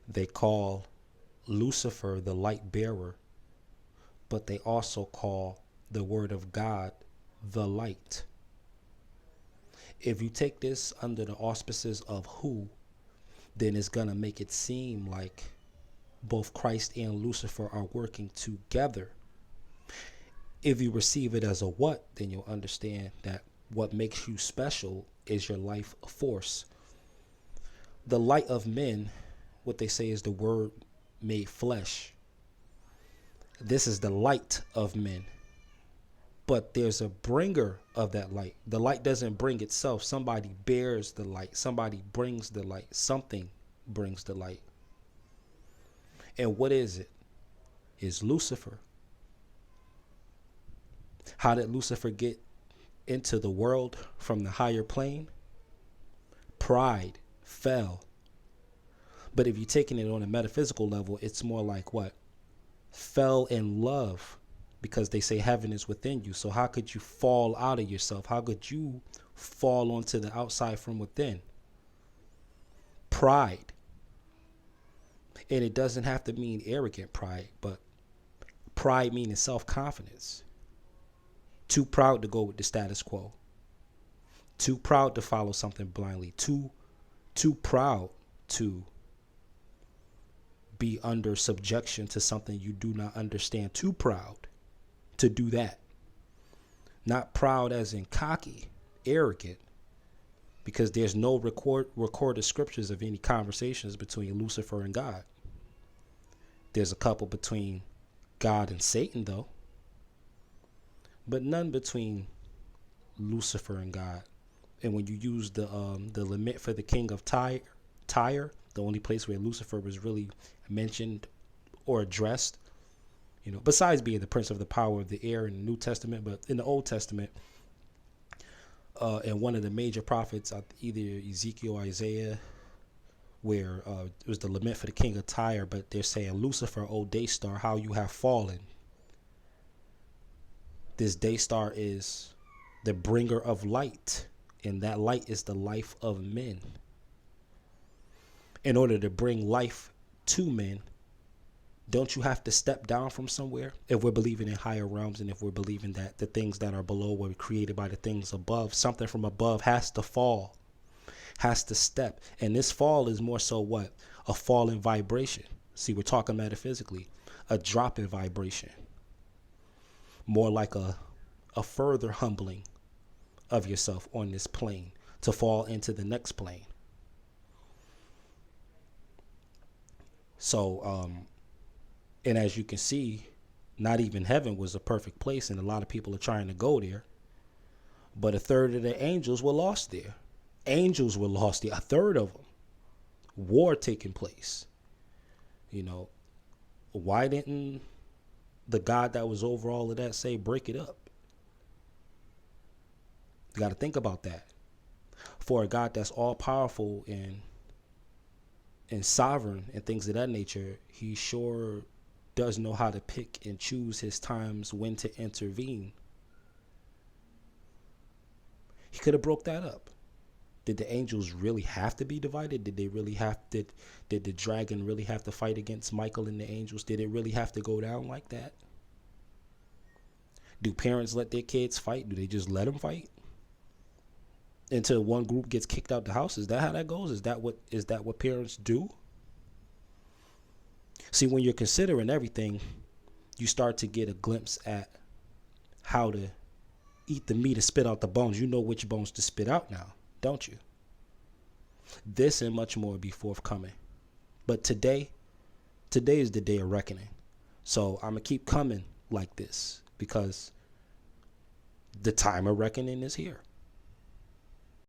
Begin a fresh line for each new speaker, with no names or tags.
They call Lucifer the light bearer, but they also call the word of God the light. If you take this under the auspices of who, then it's going to make it seem like both Christ and Lucifer are working together. If you receive it as a what, then you'll understand that what makes you special is your life force. The light of men, what they say is the word made flesh. This is the light of men. But there's a bringer of that light. The light doesn't bring itself. Somebody bears the light. Somebody brings the light. Something brings the light. And what is it? It's Lucifer. How did Lucifer get into the world from the higher plane? Pride, fell. But if you're taking it on a metaphysical level, it's more like what? Fell in love, because they say heaven is within you. So how could you fall out of yourself? How could you fall onto the outside from within? Pride. And it doesn't have to mean arrogant pride, but pride meaning self-confidence. Too proud to go with the status quo. Too proud to follow something blindly. Too proud to be under subjection to something you do not understand. Too proud to do that. Not proud as in cocky, arrogant, because there's no recorded scriptures of any conversations between Lucifer and God. There's a couple between God and Satan, though, but none between Lucifer and God. And when you use the lament for the king of Tyre, the only place where Lucifer was really mentioned or addressed, besides being the prince of the power of the air in the New Testament, but in the Old Testament, and one of the major prophets, either Ezekiel or Isaiah, where it was the lament for the king of Tyre, but they're saying, Lucifer, O day star, how you have fallen. This day star is the bringer of light, and that light is the life of men. In order to bring life to men, don't you have to step down from somewhere? If we're believing in higher realms, and if we're believing that the things that are below were created by the things above, something from above has to fall, has to step. And this fall is more so what? A fall in vibration. See, we're talking metaphysically. A drop in vibration. More like a further humbling of yourself on this plane to fall into the next plane. So, and as you can see, not even heaven was a perfect place, and a lot of people are trying to go there. But a third of the angels were lost there. Angels were lost there, a third of them. War taking place. Why didn't the God that was over all of that say, break it up? You got to think about that. For a God that's all powerful and sovereign and things of that nature, he sure does know how to pick and choose his times when to intervene. He could have broke that up. Did the angels really have to be divided? Did the dragon really have to fight against Michael and the angels? Did it really have to go down like that? Do parents let their kids fight? Do they just let them fight until one group gets kicked out the house? Is that how that goes? Is that what parents do? See, when you're considering everything, you start to get a glimpse at how to eat the meat and spit out the bones. You know which bones to spit out now, don't you? This and much more will be forthcoming. But today is the day of reckoning. So I'm going to keep coming like this because the time of reckoning is here.